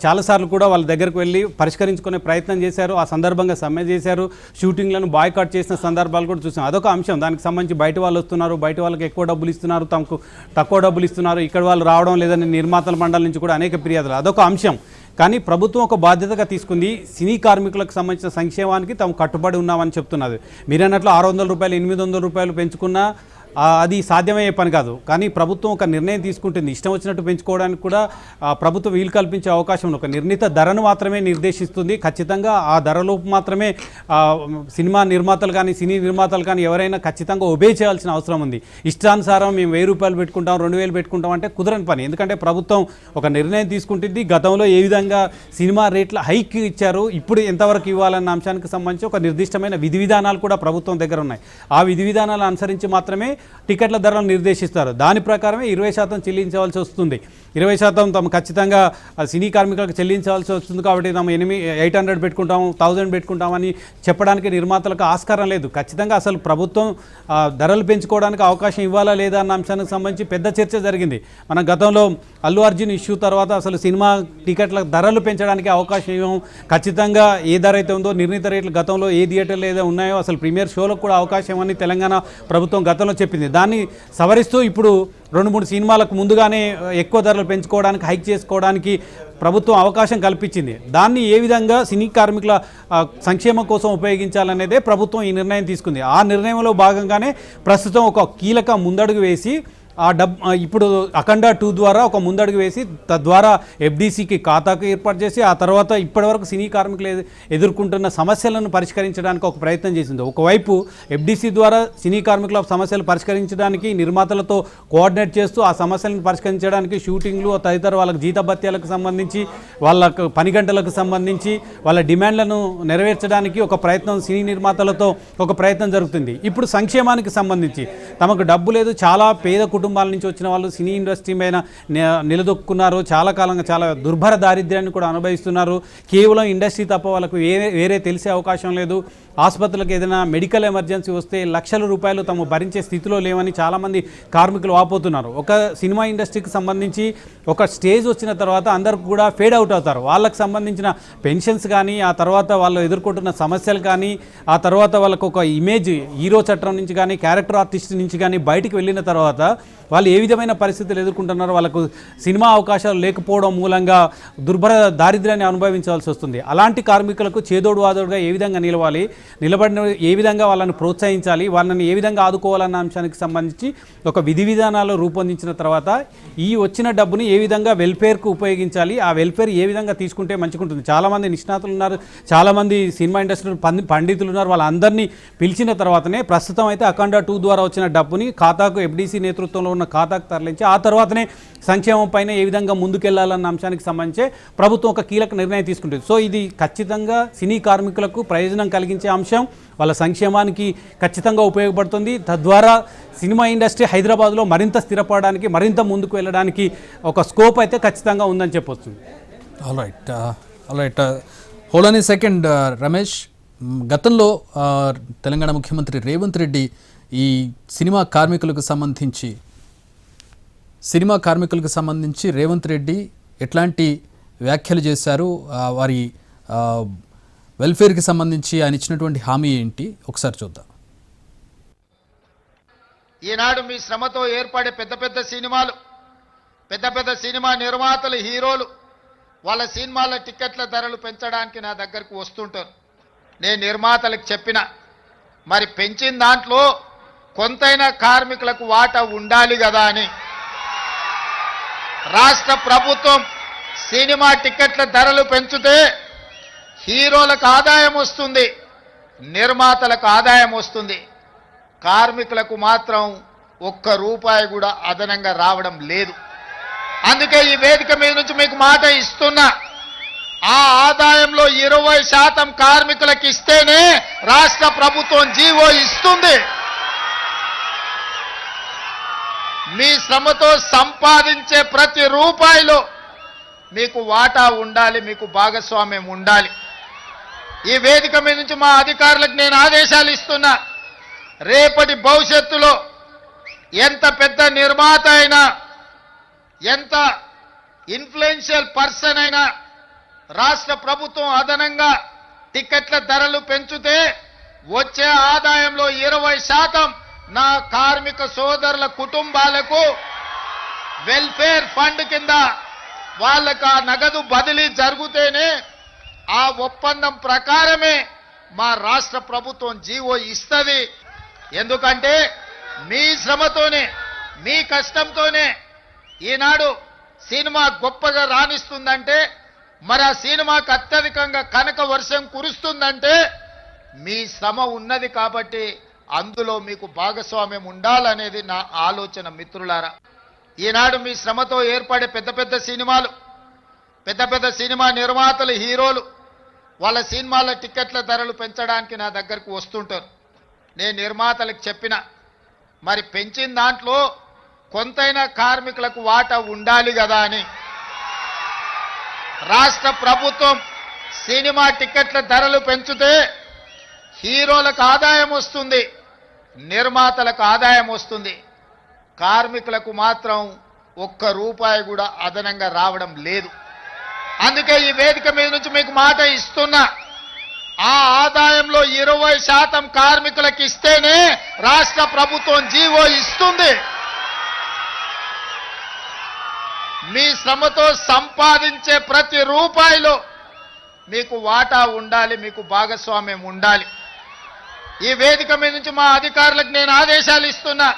చాలాసార్లు కూడా వాళ్ళ దగ్గరకు వెళ్ళి పరిష్కరించుకునే ప్రయత్నం చేశారు. ఆ సందర్భంగా సమ్మె చేశారు, షూటింగ్లను బాయ్కాట్ చేసిన సందర్భాలు కూడా చూసాం. అదొక అంశం. దానికి సంబంధించి బయట వాళ్ళు వస్తున్నారు, బయట వాళ్ళకి ఎక్కువ డబ్బులు ఇస్తున్నారు, తమకు తక్కువ డబ్బులు ఇస్తున్నారు, ఇక్కడ వాళ్ళు రావడం లేదని నిర్మాతల మండలి నుంచి కూడా అనేక ఫిర్యాదులు. అదొక అంశం. కానీ ప్రభుత్వం ఒక బాధ్యతగా తీసుకుంది. సినీ కార్మికులకు సంబంధించిన సంక్షేమానికి తాము కట్టుబడి ఉన్నామని చెప్తున్నది. మీరన్నట్లు 600 రూపాయలు 800 రూపాయలు పెంచుకున్నా అది సాధ్యమయ్యే పని కాదు. కానీ ప్రభుత్వం ఒక నిర్ణయం తీసుకుంటుంది. ఇష్టం వచ్చినట్టు పెంచుకోవడానికి కూడా ప్రభుత్వం వీలు కల్పించే అవకాశం ఉంది. ఒక నిర్ణీత ధరను మాత్రమే నిర్దేశిస్తుంది. ఖచ్చితంగా ఆ ధరలోపు మాత్రమే సినిమా నిర్మాతలు కానీ సినీ నిర్మాతలు కానీ ఎవరైనా ఖచ్చితంగా ఒబే చేయాల్సిన అవసరం ఉంది. ఇష్టానుసారం మేము 1000 రూపాయలు పెట్టుకుంటాం, 2000 పెట్టుకుంటాం అంటే కుదరని పని. ఎందుకంటే ప్రభుత్వం ఒక నిర్ణయం తీసుకుంటుంది. గతంలో ఏ విధంగా సినిమా రేట్ల హైక్ ఇచ్చారు, ఇప్పుడు ఎంతవరకు ఇవ్వాలన్న అంశానికి సంబంధించి ఒక నిర్దిష్టమైన విధి విధానాలు కూడా ప్రభుత్వం దగ్గర ఉన్నాయి. ఆ విధి విధానాలు అనుసరించి మాత్రమే టికెట్ల ధరలను నిర్దేశిస్తారు. దాని ప్రకారమే 20% చెల్లించవలసి వస్తుంది. 20% తమ ఖచ్చితంగా సినీ కార్మికులకు చెల్లించవలసి వస్తుంది. కాబట్టి తమ 800 పెట్టుకుంటాము, 1000 పెట్టుకుంటామని చెప్పడానికి నిర్మాతలకు ఆస్కారం లేదు. ఖచ్చితంగా అసలు ప్రభుత్వం ధరలు పెంచుకోవడానికి అవకాశం ఇవ్వాలా లేదా అన్న అంశానికి సంబంధించి పెద్ద చర్చ జరిగింది. మన గతంలో అల్లు అర్జున్ ఇష్యూ తర్వాత అసలు సినిమా టికెట్ల ధరలు పెంచడానికి అవకాశం ఇవ్వం, ఖచ్చితంగా ఏ ధర అయితే ఉందో నిర్ణీత రేట్లు గతంలో ఏ థియేటర్లు ఏదో ఉన్నాయో అసలు ప్రీమియర్ షోలకు కూడా అవకాశం అని తెలంగాణ ప్రభుత్వం గతంలో చెప్పింది. దాన్ని సవరిస్తూ ఇప్పుడు 2-3 సినిమాలకు ముందుగానే ఎక్కువ ధరలు పెంచుకోవడానికి హైక్ చేసుకోవడానికి ప్రభుత్వం అవకాశం కల్పించింది. దాన్ని ఏ విధంగా సినీ కార్మికుల సంక్షేమం కోసం ఉపయోగించాలనేదే ప్రభుత్వం ఈ నిర్ణయం తీసుకుంది. ఆ నిర్ణయంలో భాగంగానే ప్రస్తుతం ఒక కీలక ముందడుగు వేసి ఇప్పుడు అఖండ 2 ద్వారా ఒక ముందడుగు వేసి తద్వారా ఎఫ్డీసీకి ఖాతాకు ఏర్పాటు చేసి ఆ తర్వాత ఇప్పటివరకు సినీ కార్మికులు ఎదుర్కొంటున్న సమస్యలను పరిష్కరించడానికి ఒక ప్రయత్నం చేసింది. ఒకవైపు ఎఫ్డీసీ ద్వారా సినీ కార్మికుల సమస్యలు పరిష్కరించడానికి నిర్మాతలతో కోఆర్డినేట్ చేస్తూ ఆ సమస్యలను పరిష్కరించడానికి షూటింగ్లు తదితర వాళ్ళకి జీతభత్యాలకు సంబంధించి వాళ్ళ పని గంటలకు సంబంధించి వాళ్ళ డిమాండ్లను నెరవేర్చడానికి ఒక ప్రయత్నం సినీ నిర్మాతలతో ఒక ప్రయత్నం జరుగుతుంది. ఇప్పుడు సంక్షేమానికి సంబంధించి తమకు డబ్బు లేదు, చాలా పేద కుటుంబాల నుంచి వచ్చిన వాళ్ళు సినీ ఇండస్ట్రీ మీద నిలదొక్కున్నారు, చాలా కాలంగా చాలా దుర్భర దారిద్ర్యాన్ని కూడా అనుభవిస్తున్నారు. కేవలం ఇండస్ట్రీ తప్ప వాళ్ళకు వేరే తెలిసే అవకాశం లేదు. ఆసుపత్రులకు ఏదైనా మెడికల్ ఎమర్జెన్సీ వస్తే లక్షల రూపాయలు తాము భరించే స్థితిలో లేవని చాలామంది కార్మికులు వాపోతున్నారు. ఒక సినిమా ఇండస్ట్రీకి సంబంధించి ఒక స్టేజ్ వచ్చిన తర్వాత అందరూ కూడా ఫేడ్ అవుట్ అవుతారు. వాళ్ళకు సంబంధించిన పెన్షన్స్ కానీ, ఆ తర్వాత వాళ్ళు ఎదుర్కొంటున్న సమస్యలు కానీ, ఆ తర్వాత వాళ్ళకు ఒక ఇమేజ్ హీరో చట్టం నుంచి కానీ క్యారెక్టర్ ఆర్టిస్ట్ నుంచి కానీ బయటికి వెళ్ళిన తర్వాత వాళ్ళు ఏ విధమైన పరిస్థితులు ఎదుర్కొంటున్నారో, వాళ్ళకు సినిమా అవకాశాలు లేకపోవడం మూలంగా దుర్భర దారిద్ర్యాన్ని అనుభవించాల్సి వస్తుంది. అలాంటి కార్మికులకు చేదోడు వాదోడుగా ఏ విధంగా నిలబడిన ఏ విధంగా వాళ్ళని ప్రోత్సహించాలి, వాళ్ళని ఏ విధంగా ఆదుకోవాలన్న అంశానికి సంబంధించి ఒక విధి విధానాలు రూపొందించిన తర్వాత ఈ వచ్చిన డబ్బుని ఏ విధంగా వెల్ఫేర్కు ఉపయోగించాలి, ఆ వెల్ఫేర్ ఏ విధంగా తీసుకుంటే మంచిగుంటుంది. చాలామంది నిష్ణాతులు ఉన్నారు, చాలామంది సినిమా ఇండస్ట్రీలో పండితులు ఉన్నారు. వాళ్ళందరినీ పిలిచిన తర్వాతనే ప్రస్తుతం అయితే అఖండ 2 ద్వారా వచ్చిన డబ్బుని ఖాతాకు ఎఫ్డీసీ నేతృత్వంలో ఉన్న ఖాతాకు తరలించి ఆ తర్వాతనే సంక్షేమం పైన ఏ విధంగా ముందుకెళ్లాలన్న అంశానికి సంబంధించి ప్రభుత్వం ఒక కీలక నిర్ణయం తీసుకుంటుంది. సో ఇది ఖచ్చితంగా సినీ కార్మికులకు ప్రయోజనం కలిగించే అంశం, వాళ్ళ సంక్షేమానికి ఖచ్చితంగా ఉపయోగపడుతుంది. తద్వారా సినిమా ఇండస్ట్రీ హైదరాబాద్లో మరింత స్థిరపడడానికి, మరింత ముందుకు వెళ్ళడానికి ఒక స్కోప్ అయితే ఖచ్చితంగా ఉందని చెప్పొచ్చు. All right hold on a second Ramesh, గతంలో తెలంగాణ ముఖ్యమంత్రి రేవంత్ రెడ్డి ఈ సినిమా కార్మికులకు సంబంధించి రేవంత్ రెడ్డి ఎట్లాంటి వ్యాఖ్యలు చేశారు, వారి వెల్ఫేర్కి సంబంధించి ఆయన ఇచ్చినటువంటి హామీ ఏంటి ఒకసారి చూద్దాం. ఈనాడు మీ శ్రమతో ఏర్పడే పెద్ద పెద్ద సినిమా నిర్మాతలు, హీరోలు వాళ్ళ సినిమాల టికెట్ల ధరలు పెంచడానికి నా దగ్గరకు వస్తుంటారు. నేను నిర్మాతలకు చెప్పిన, మరి పెంచిన దాంట్లో కొంతైనా కార్మికులకు వాటా ఉండాలి కదా అని. రాష్ట్ర ప్రభుత్వం సినిమా టికెట్ల ధరలు పెంచితే హీరోలకు ఆదాయం వస్తుంది, నిర్మాతలకు ఆదాయం వస్తుంది, కార్మికులకు మాత్రం ఒక్క రూపాయి కూడా అదనంగా రావడం లేదు. అందుకే ఈ వేదిక మీద నుంచి మీకు మాట ఇస్తున్నా, ఆ ఆదాయంలో 20% కార్మికులకు ఇస్తేనే రాష్ట్ర ప్రభుత్వం జీవో ఇస్తుంది. మీ శ్రమతో సంపాదించే ప్రతి రూపాయిలో మీకు వాటా ఉండాలి, మీకు భాగస్వామ్యం ఉండాలి. ఈ వేదిక మీద నుంచి మా అధికారులకు నేను ఆదేశాలు ఇస్తున్నా, రేపటి భవిష్యత్తులో ఎంత పెద్ద నిర్మాత అయినా, ఎంత ఇన్ఫ్లుయెన్షియల్ పర్సన్ అయినా రాష్ట్ర ప్రభుత్వం అదనంగా టికెట్ల ధరలు పెంచితే వచ్చే ఆదాయంలో 20% నా కార్మిక సోదరుల కుటుంబాలకు వెల్ఫేర్ ఫండ్ కింద వాళ్ళకు ఆ నగదు బదిలీ జరిగితేనే, ఆ ఒప్పందం ప్రకారమే మా రాష్ట్ర ప్రభుత్వం జీవో ఇస్తుంది. ఎందుకంటే మీ శ్రమతోనే, మీ కష్టంతోనే ఈనాడు సినిమా గొప్పగా రాణిస్తుందంటే, మరి ఆ సినిమాకు అత్యధికంగా కనక వర్షం కురుస్తుందంటే మీ శ్రమ ఉన్నది కాబట్టి అందులో మీకు భాగస్వామ్యం ఉండాలనేది నా ఆలోచన. మిత్రులారా, ఈనాడు మీ శ్రమతో ఏర్పడే పెద్ద సినిమా నిర్మాతలు, హీరోలు వాళ్ళ సినిమాల టికెట్ల ధరలు పెంచడానికి నా దగ్గరకు వస్తుంటారు. నేను నిర్మాతలకు చెప్పిన, మరి పెంచిన దాంట్లో కొంతైనా కార్మికులకు వాటా ఉండాలి కదా అని. రాష్ట్ర ప్రభుత్వం సినిమా టికెట్ల ధరలు పెంచితే హీరోలకు ఆదాయం వస్తుంది, నిర్మాతలకు ఆదాయం వస్తుంది, కార్మికులకు మాత్రం ఒక్క రూపాయి కూడా అదనంగా రావడం లేదు. అందుకే ఈ వేదిక మీద నుంచి మీకు మాట ఇస్తున్నా, ఆ ఆదాయంలో 20% కార్మికులకు ఇస్తేనే రాష్ట్ర ప్రభుత్వం జీవో ఇస్తుంది. మీ శ్రమతో సంపాదించే ప్రతి రూపాయిలో మీకు వాటా ఉండాలి, మీకు భాగస్వామ్యం ఉండాలి. ఈ వేదిక మీద నుంచి మా అధికారులకు నేను ఆదేశాలు ఇస్తున్నా,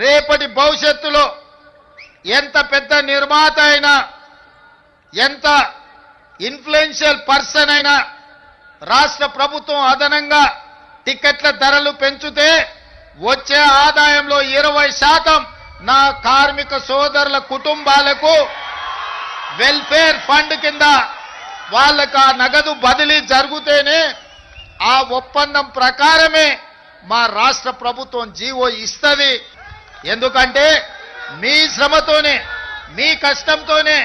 రేపటి భవిష్యత్తులో ఎంత పెద్ద నిర్మాత అయినా, ఎంత ఇన్ఫ్లుయెన్షియల్ పర్సన్ అయినా రాష్ట్ర ప్రభుత్వం అదనంగా టికెట్ల ధరలు పెంచితే వచ్చే ఆదాయంలో 20% నా కార్మిక సోదరుల కుటుంబాలకు వెల్ఫేర్ ఫండ్ కింద వాళ్ళకు ఆ నగదు బదిలీ జరిగితేనే ఆ ఒప్పందం ప్రకారమే మా రాష్ట్ర ప్రభుత్వం జీవో ఇస్తుంది. ఎందుకంటే మీ శ్రమతోనే, మీ కష్టంతోనే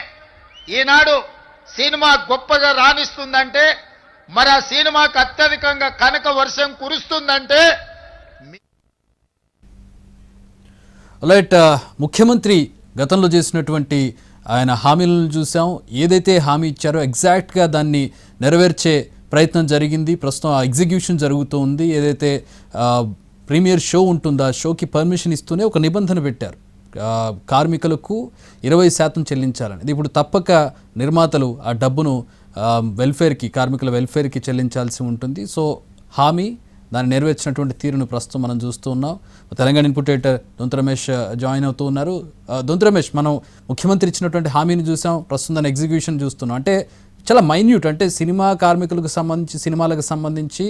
ఈనాడు సినిమా గొప్పగా రాణిస్తుందంటే, మరి ఆ సినిమాకు అత్యధికంగా కనక వర్షం కురుస్తుందంటే రైట్. ముఖ్యమంత్రి గతంలో చేసినటువంటి ఆయన హామీలను చూసాం. ఏదైతే హామీ ఇచ్చారో ఎగ్జాక్ట్గా దాన్ని నెరవేర్చే ప్రయత్నం జరిగింది. ప్రస్తుతం ఆ ఎగ్జిక్యూషన్ జరుగుతూ ఉంది. ఏదైతే ప్రీమియర్ షో ఉంటుందో ఆ షోకి పర్మిషన్ ఇస్తూనే ఒక నిబంధన పెట్టారు, కార్మికులకు 20% చెల్లించాలని. ఇది ఇప్పుడు తప్పక నిర్మాతలు ఆ డబ్బును వెల్ఫేర్కి, కార్మికుల వెల్ఫేర్కి చెల్లించాల్సి ఉంటుంది. సో హామీ దాన్ని నెరవేర్చినటువంటి తీరును ప్రస్తుతం మనం చూస్తూ ఉన్నాం. Telangana input editor Donthu Ramesh join అవుతూ ఉన్నారు. దొంతు రమేష్, మనం ముఖ్యమంత్రి ఇచ్చినటువంటి హామీని చూసాం, ప్రస్తుతం దాని ఎగ్జిక్యూషన్ చూస్తున్నాం. అంటే చాలా మైన్యూట్, అంటే సినిమా కార్మికులకు సంబంధించి, సినిమాలకు సంబంధించి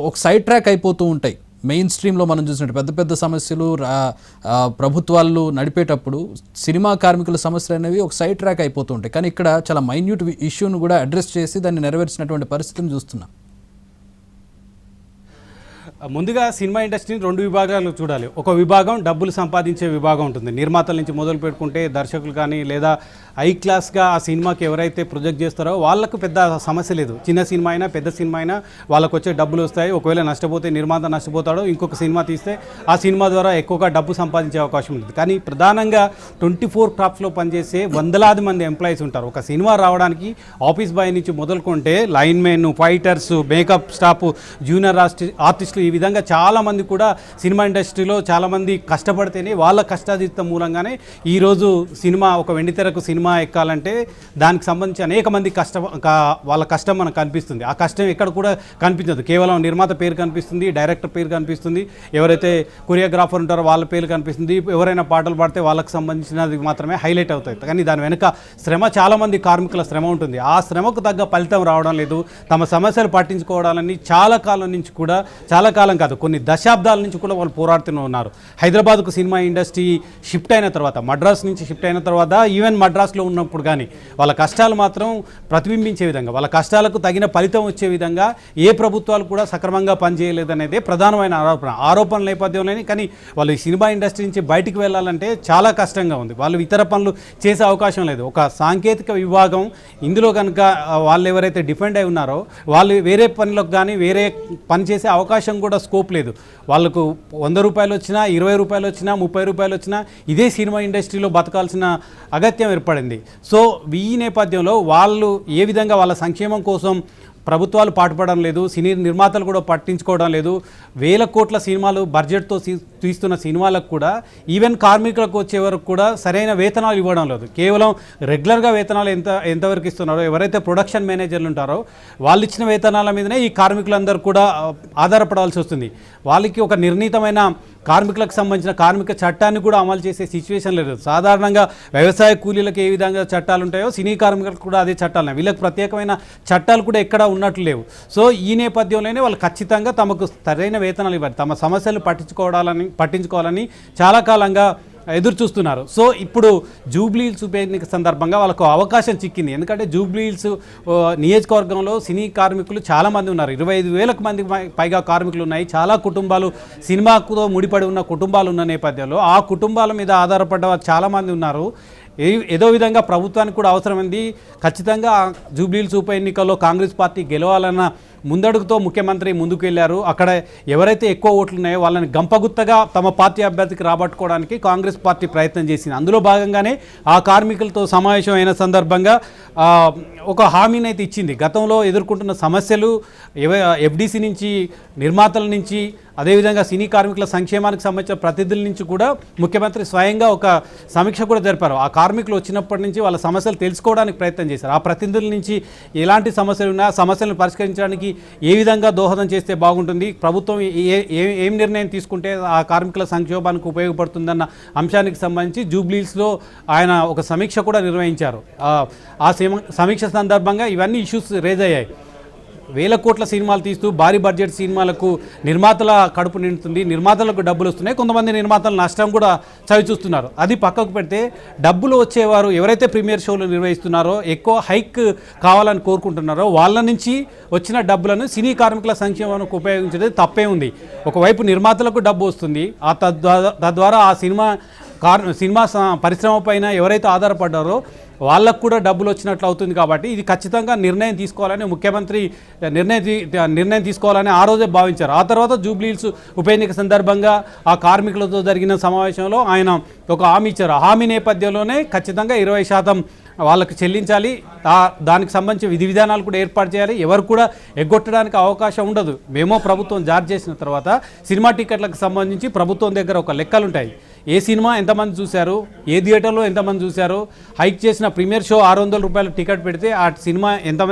ఒక సైడ్ ట్రాక్ అయిపోతూ ఉంటాయి. మెయిన్ స్ట్రీమ్లో మనం చూసినట్టు పెద్ద పెద్ద సమస్యలు ప్రభుత్వాలు నడిపేటప్పుడు సినిమా కార్మికుల సమస్యలు అనేవి ఒక సైడ్ ట్రాక్ అయిపోతూ ఉంటాయి. కానీ ఇక్కడ చాలా మైన్యూట్ ఇష్యూను కూడా అడ్రస్ చేసి దాన్ని నెరవేర్చినటువంటి పరిస్థితిని చూస్తున్నాం. ముందుగా సినిమా ఇండస్ట్రీని 2 విభాగాలు చూడాలి. ఒక విభాగం డబ్బులు సంపాదించే విభాగం ఉంటుంది. నిర్మాతల నుంచి మొదలు పెట్టుకుంటే దర్శకులు కానీ, లేదా హై క్లాస్గా ఆ సినిమాకి ఎవరైతే ప్రొజెక్ట్ చేస్తారో వాళ్ళకు పెద్ద సమస్య లేదు. చిన్న సినిమా అయినా పెద్ద సినిమా అయినా వాళ్ళకు వచ్చే డబ్బులు వస్తాయి. ఒకవేళ నష్టపోతే నిర్మాత నష్టపోతాడో, ఇంకొక సినిమా తీస్తే ఆ సినిమా ద్వారా ఎక్కువగా డబ్బు సంపాదించే అవకాశం ఉంటుంది. కానీ ప్రధానంగా 24 క్రాఫ్ట్స్లో పనిచేసే వందలాది మంది ఎంప్లాయీస్ ఉంటారు. ఒక సినిమా రావడానికి ఆఫీస్ బాయ్ నుంచి మొదలుకుంటే linemen, fighters, makeup staff, junior ఆర్టిస్టులు, ఈ విధంగా చాలామంది కూడా సినిమా ఇండస్ట్రీలో చాలామంది కష్టపడితేనే, వాళ్ళ కష్టార్జితం మూలంగానే ఈరోజు సినిమా, ఒక వెండితెరకు సినిమా ఎక్కాలంటే దానికి సంబంధించి అనేక మంది వాళ్ళ కష్టం మనకు కనిపిస్తుంది. ఆ కష్టం ఎక్కడ కూడా కనిపించదు. కేవలం నిర్మాత పేరు కనిపిస్తుంది, డైరెక్టర్ పేరు కనిపిస్తుంది, ఎవరైతే కొరియోగ్రాఫర్ ఉంటారో వాళ్ళ పేరు కనిపిస్తుంది, ఎవరైనా పాటలు పాడితే వాళ్ళకి సంబంధించినది మాత్రమే హైలైట్ అవుతాయి. కానీ దాని వెనుక శ్రమ, చాలామంది కార్మికుల శ్రమ ఉంటుంది. ఆ శ్రమకు తగ్గ ఫలితం రావడం లేదు. తమ సమస్యలు పట్టించుకోవడాలని చాలా కాలం నుంచి కూడా, చాలా కాలం కాదు, కొన్ని దశాబ్దాల నుంచి కూడా వాళ్ళు పోరాడుతూనే ఉన్నారు. హైదరాబాద్కు సినిమా ఇండస్ట్రీ షిఫ్ట్ అయిన తర్వాత, మద్రాస్ నుంచి షిఫ్ట్ అయిన తర్వాత, ఈవెన్ మద్రాస్లో ఉన్నప్పుడు కానీ వాళ్ళ కష్టాలు మాత్రం ప్రతిబింబించే విధంగా, వాళ్ళ కష్టాలకు తగిన ఫలితం వచ్చే విధంగా ఏ ప్రభుత్వాలు కూడా సక్రమంగా పనిచేయలేదనేదే ప్రధానమైన ఆరోపణ నేపథ్యంలోనే. కానీ వాళ్ళు ఈ సినిమా ఇండస్ట్రీ నుంచి బయటికి వెళ్ళాలంటే చాలా కష్టంగా ఉంది. వాళ్ళు ఇతర పనులు చేసే అవకాశం లేదు. ఒక సాంకేతిక విభాగం ఇందులో కనుక వాళ్ళు ఎవరైతే డిపెండ్ అయి ఉన్నారో వాళ్ళు వేరే పనులకు కానీ వేరే పని చేసే అవకాశం కూడా స్కోప్ లేదు. వాళ్ళకు 100 రూపాయలు వచ్చినా, 20 రూపాయలు వచ్చినా, 30 రూపాయలు వచ్చినా ఇదే సినిమా ఇండస్ట్రీలో బతకాల్సిన అగత్యం ఏర్పడింది. సో ఈ నేపథ్యంలో వాళ్ళు ఏ విధంగా వాళ్ళ సంక్షేమం కోసం ప్రభుత్వాలు పాటుపడడం లేదు, సినీ నిర్మాతలు కూడా పట్టించుకోవడం లేదు. వేల కోట్ల సినిమాలు బడ్జెట్తో తీస్తున్న సినిమాలకు కూడా, ఈవెన్ కార్మికులకు వచ్చే వరకు కూడా సరైన వేతనాలు ఇవ్వడం లేదు. కేవలం రెగ్యులర్గా వేతనాలు ఎంతవరకు ఇస్తున్నారో, ఎవరైతే ప్రొడక్షన్ మేనేజర్లు ఉంటారో వాళ్ళు ఇచ్చిన వేతనాల మీదనే ఈ కార్మికులందరూ కూడా ఆధారపడాల్సి వస్తుంది. వాళ్ళకి ఒక నిర్ణీతమైన కార్మికులకు సంబంధించిన కార్మిక చట్టాన్ని కూడా అమలు చేసే సిచ్యువేషన్ లేదు. సాధారణంగా వ్యవసాయ కూలీలకు ఏ విధంగా చట్టాలు ఉంటాయో సినీ కార్మికులకు కూడా అదే చట్టాలు. వీళ్ళకి ప్రత్యేకమైన చట్టాలు కూడా ఎక్కడ ఉన్నట్లు లేవు. సో ఈ నేపథ్యంలోనే వాళ్ళు ఖచ్చితంగా తమకు సరైన వేతనాలు ఇవ్వాలి, తమ సమస్యలు పట్టించుకోవాలని చాలా కాలంగా ఎదురు చూస్తున్నారు. సో ఇప్పుడు జూబ్లీహిల్స్ ఉప ఎన్నిక సందర్భంగా వాళ్ళకు అవకాశం చిక్కింది. ఎందుకంటే జూబ్లీహిల్స్ నియోజకవర్గంలో సినీ కార్మికులు చాలామంది ఉన్నారు. 25,000 మంది పైగా కార్మికులు ఉన్నాయి. చాలా కుటుంబాలు, సినిమాతో ముడిపడి ఉన్న కుటుంబాలు ఉన్న నేపథ్యంలో ఆ కుటుంబాల మీద ఆధారపడ్డ చాలామంది ఉన్నారు. ఏదో విధంగా ప్రభుత్వానికి కూడా అవసరమైంది. ఖచ్చితంగా జూబ్లీహిల్స్ ఉప ఎన్నికల్లో కాంగ్రెస్ పార్టీ గెలవాలన్న ముందడుగుతో ముఖ్యమంత్రి ముందుకు వెళ్ళారు. అక్కడ ఎవరైతే ఎక్కువ ఓట్లు ఉన్నాయో వాళ్ళని గంపగుత్తగా తమ పార్టీ అభ్యర్థికి రాబట్టుకోవడానికి కాంగ్రెస్ పార్టీ ప్రయత్నం చేసింది. అందులో భాగంగానే ఆ కార్మికులతో సమావేశం అయిన సందర్భంగా ఒక హామీని అయితే ఇచ్చింది. గతంలో ఎదుర్కొంటున్న సమస్యలు ఎఫ్డీసీ నుంచి, నిర్మాతల నుంచి, అదేవిధంగా సినీ కార్మికుల సంక్షేమానికి సంబంధించిన ప్రతినిధుల నుంచి కూడా ముఖ్యమంత్రి స్వయంగా ఒక సమీక్ష కూడా జరిపారు. ఆ కార్మికులు వచ్చినప్పటి నుంచి వాళ్ళ సమస్యలు తెలుసుకోవడానికి ప్రయత్నం చేశారు. ఆ ప్రతినిధుల నుంచి ఎలాంటి సమస్యలు ఉన్నా సమస్యలను పరిష్కరించడానికి ఏ విధంగా దోహదం చేస్తే బాగుంటుంది, ప్రభుత్వం ఏం నిర్ణయం తీసుకుంటే ఆ కార్మికుల సంక్షోభానికి ఉపయోగపడుతుందన్న అంశానికి సంబంధించి జూబ్లీస్లో ఆయన ఒక సమీక్ష కూడా నిర్వహించారు. ఆ సమీక్ష సందర్భంగా ఇవన్నీ ఇష్యూస్ రేజ్ అయ్యాయి. వేల కోట్ల సినిమాలు తీస్తూ భారీ బడ్జెట్ సినిమాలకు నిర్మాతల కడుపు నిండుతుంది, నిర్మాతలకు డబ్బులు వస్తున్నాయి, కొంతమంది నిర్మాతలు నష్టం కూడా చవి చూస్తున్నారు. అది పక్కకు పెడితే డబ్బులు వచ్చేవారు ఎవరైతే ప్రీమియర్ షోలు నిర్వహిస్తున్నారో, ఎక్కువ హైక్ కావాలని కోరుకుంటున్నారో వాళ్ళ నుంచి వచ్చిన డబ్బులను సినీ కార్మికుల సంక్షేమానికి ఉపయోగించడం తప్పే ఉంది. ఒకవైపు నిర్మాతలకు డబ్బు వస్తుంది, తద్వారా ఆ సినిమా పరిశ్రమ పైన ఎవరైతే ఆధారపడ్డారో వాళ్ళకు కూడా డబ్బులు వచ్చినట్లు అవుతుంది. కాబట్టి ఇది ఖచ్చితంగా నిర్ణయం తీసుకోవాలని ముఖ్యమంత్రి నిర్ణయం తీసుకోవాలని ఆ రోజే భావించారు. ఆ తర్వాత జూబ్లీహిల్స్ ఉప ఎన్నిక సందర్భంగా ఆ కార్మికులతో జరిగిన సమావేశంలో ఆయన ఒక హామీ ఇచ్చారు. ఆ హామీ నేపథ్యంలోనే ఖచ్చితంగా 20% వాళ్ళకి చెల్లించాలి, దానికి సంబంధించి విధి విధానాలు కూడా ఏర్పాటు చేయాలి, ఎవరు కూడా ఎగ్గొట్టడానికి అవకాశం ఉండదు. మేమో ప్రభుత్వం జారీ చేసిన తర్వాత సినిమా టికెట్లకు సంబంధించి ప్రభుత్వం దగ్గర ఒక లెక్కలు ఉంటాయి. ఏ సినిమా ఎంతమంది చూశారు, ఏ థియేటర్లో ఎంతమంది చూశారు, హైక్ చేసిన ప్రీమియర్ షో 600 రూపాయలు టికెట్ పెడితే ఆ సినిమా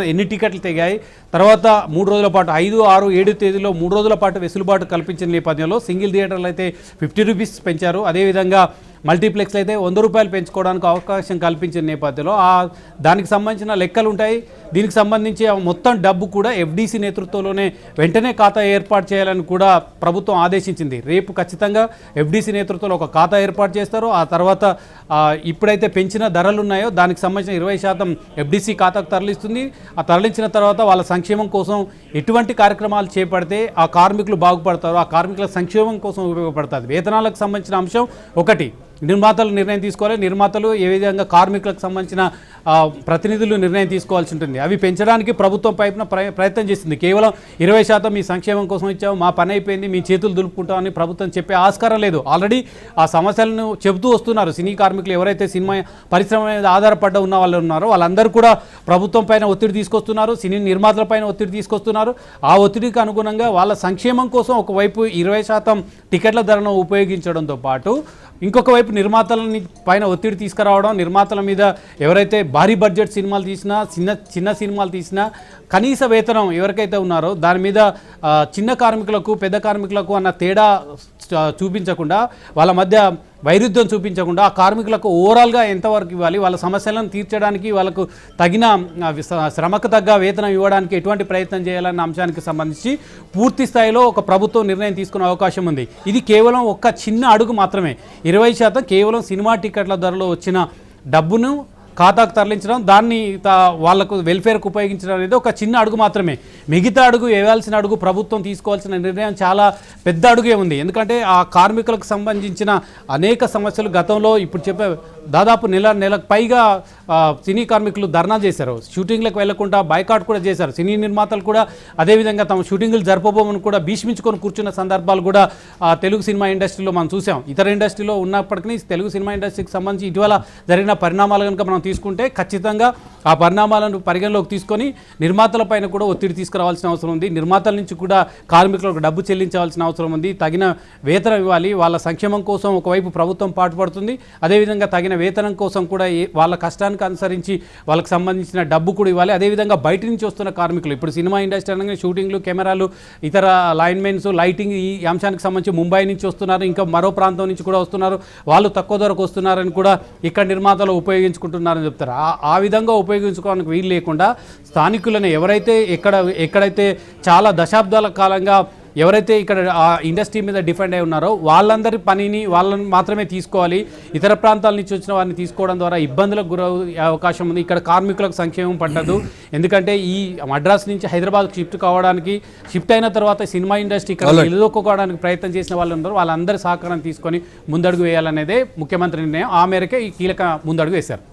ఎన్ని టికెట్లు తెగాయి, తర్వాత 3 రోజుల పాటు 5, 6, 7 తేదీలో 3 రోజుల పాటు వెసులుబాటు కల్పించిన నేపథ్యంలో సింగిల్ థియేటర్లు అయితే 50 రూపీస్ పెంచారు. అదేవిధంగా మల్టీప్లెక్స్లు అయితే 100 రూపాయలు పెంచుకోవడానికి అవకాశం కల్పించిన నేపథ్యంలో దానికి సంబంధించిన లెక్కలు ఉంటాయి. దీనికి సంబంధించి మొత్తం డబ్బు కూడా ఎఫ్డీసీ నేతృత్వంలోనే వెంటనే ఖాతా ఏర్పాటు చేయాలని కూడా ప్రభుత్వం ఆదేశించింది. రేపు ఖచ్చితంగా ఎఫ్డీసీ నేతృత్వంలో ఒక ఖాతా ఏర్పాటు చేస్తారు. ఆ తర్వాత ఇప్పుడైతే పెంచిన ధరలు ఉన్నాయో దానికి సంబంధించిన 20% ఎఫ్డీసీ ఖాతాకు తరలిస్తుంది. ఆ తరలించిన తర్వాత వాళ్ళ సంక్షేమం కోసం ఎటువంటి కార్యక్రమాలు చేపడితే ఆ కార్మికులు బాగుపడతారు, ఆ కార్మికుల సంక్షేమం కోసం ఉపయోగపడుతుంది. వేతనాలకు సంబంధించిన అంశం ఒకటి, నిర్మాతలు నిర్ణయం తీసుకోవాలి. నిర్మాతలు ఏ విధంగా కార్మికులకు సంబంధించిన ప్రతినిధులు నిర్ణయం తీసుకోవాల్సి ఉంటుంది. అవి పెంచడానికి ప్రభుత్వం పైన ప్రయత్నం చేసింది. కేవలం 20% మీ సంక్షేమం కోసం ఇచ్చాము, మా పని అయిపోయింది, మీ చేతులు దులుపుకుంటామని ప్రభుత్వం చెప్పే ఆస్కారం లేదు. ఆల్రెడీ ఆ సమస్యలను చెబుతూ వస్తున్నారు. సినీ కార్మికులు ఎవరైతే సినిమా పరిశ్రమ మీద ఆధారపడ్డ ఉన్న వాళ్ళు ఉన్నారో వాళ్ళందరూ కూడా ప్రభుత్వం పైన ఒత్తిడి తీసుకొస్తున్నారు, సినీ నిర్మాతల పైన ఒత్తిడి తీసుకొస్తున్నారు. ఆ ఒత్తిడికి అనుగుణంగా వాళ్ళ సంక్షేమం కోసం ఒకవైపు 20% టికెట్ల ధరను ఉపయోగించడంతో పాటు ఇంకొక వైపు నిర్మాతలని పైన ఒత్తిడి తీసుకురావడం, నిర్మాతల మీద ఎవరైతే భారీ బడ్జెట్ సినిమాలు తీసినా చిన్న సినిమాలు తీసినా కనీస వేతనం ఎవరికైతే ఉన్నారో దాని మీద చిన్న కార్మికులకు పెద్ద కార్మికులకు అన్న తేడా చూపించకుండా, వాళ్ళ మధ్య వైరుధ్యం చూపించకుండా ఆ కార్మికులకు ఓవరాల్గా ఎంతవరకు ఇవ్వాలి, వాళ్ళ సమస్యలను తీర్చడానికి వాళ్ళకు తగిన శ్రమకు తగ్గ వేతనం ఇవ్వడానికి ఎటువంటి ప్రయత్నం చేయాలన్న అంశానికి సంబంధించి పూర్తి స్థాయిలో ఒక ప్రభుత్వం నిర్ణయం తీసుకునే అవకాశం ఉంది. ఇది కేవలం ఒక చిన్న అడుగు మాత్రమే. 20% కేవలం సినిమా టికెట్ల ధరలో వచ్చిన డబ్బును ఖాతాకు తరలించడం, దాన్ని వాళ్లకు వెల్ఫేర్కు ఉపయోగించడం అనేది ఒక చిన్న అడుగు మాత్రమే. మిగతా అడుగు వేయాల్సిన అడుగు ప్రభుత్వం తీసుకోవాల్సిన నిర్ణయం చాలా పెద్ద అడుగే ఉంది. ఎందుకంటే ఆ కార్మికులకు సంబంధించిన అనేక సమస్యలు గతంలో ఇప్పుడు చెప్పే దాదాపు నెలకు పైగా సినీ కార్మికులు ధర్నా చేశారు, షూటింగ్లకు వెళ్లకుండా బైకాట్ కూడా చేశారు. సినీ నిర్మాతలు కూడా అదేవిధంగా తమ షూటింగ్లు జరపబోమని కూడా భీష్మించుకొని కూర్చున్న సందర్భాలు కూడా తెలుగు సినిమా ఇండస్ట్రీలో మనం చూసాం. ఇతర ఇండస్ట్రీలో ఉన్నప్పటికీ తెలుగు సినిమా ఇండస్ట్రీకి సంబంధించి ఇటీవల జరిగిన పరిణామాలు కనుక మనం తీసుకుంటే ఖచ్చితంగా ఆ పరిణామాలను పరిగణలోకి తీసుకొని నిర్మాతల పైన కూడా ఒత్తిడి తీసుకురావాల్సిన అవసరం ఉంది. నిర్మాతల నుంచి కూడా కార్మికులకు డబ్బు చెల్లించవలసిన అవసరం ఉంది. తగిన వేతనం ఇవ్వాలి. వాళ్ళ సంక్షేమం కోసం ఒకవైపు ప్రభుత్వం పాటుపడుతుంది, అదేవిధంగా తగిన వేతనం కోసం కూడా వాళ్ళ కష్టానికి అనుసరించి వాళ్ళకి సంబంధించిన డబ్బు కూడా ఇవ్వాలి. అదేవిధంగా బయట నుంచి వస్తున్న కార్మికులు, ఇప్పుడు సినిమా ఇండస్ట్రీ అనగా షూటింగ్లు, కెమెరాలు, ఇతర లైన్మెన్స్, లైటింగ్, ఈ అంశానికి సంబంధించి ముంబై నుంచి వస్తున్నారు, ఇంకా మరో ప్రాంతం నుంచి కూడా వస్తున్నారు. వాళ్ళు తక్కువ ధరకు వస్తున్నారని కూడా ఇక్కడ నిర్మాతలు ఉపయోగించుకుంటున్నారని చెప్తారు. ఆ విధంగా ఉపయోగించుకోవడానికి వీలు లేకుండా స్థానికులను ఎవరైతే ఎక్కడైతే చాలా దశాబ్దాల కాలంగా ఎవరైతే ఇక్కడ ఆ ఇండస్ట్రీ మీద డిపెండ్ అయి ఉన్నారో వాళ్ళందరి పనిని వాళ్ళని మాత్రమే తీసుకోవాలి. ఇతర ప్రాంతాల నుంచి వచ్చిన వారిని తీసుకోవడం ద్వారా ఇబ్బందులకు గురయ్యే అవకాశం ఉంది. ఇక్కడ కార్మికులకు సంక్షేమం పట్టదు. ఎందుకంటే ఈ మద్రాస్ నుంచి హైదరాబాద్ షిఫ్ట్ అయిన తర్వాత సినిమా ఇండస్ట్రీ ఇక్కడ నిలదొక్కుకోవడానికి ప్రయత్నం చేసిన వాళ్ళు ఉన్నారు. వాళ్ళందరి సహకారం తీసుకొని ముందడుగు వేయాలనేదే ముఖ్యమంత్రి నిర్ణయం. ఆ మేరకే ఈ కీలక ముందడుగు వేశారు.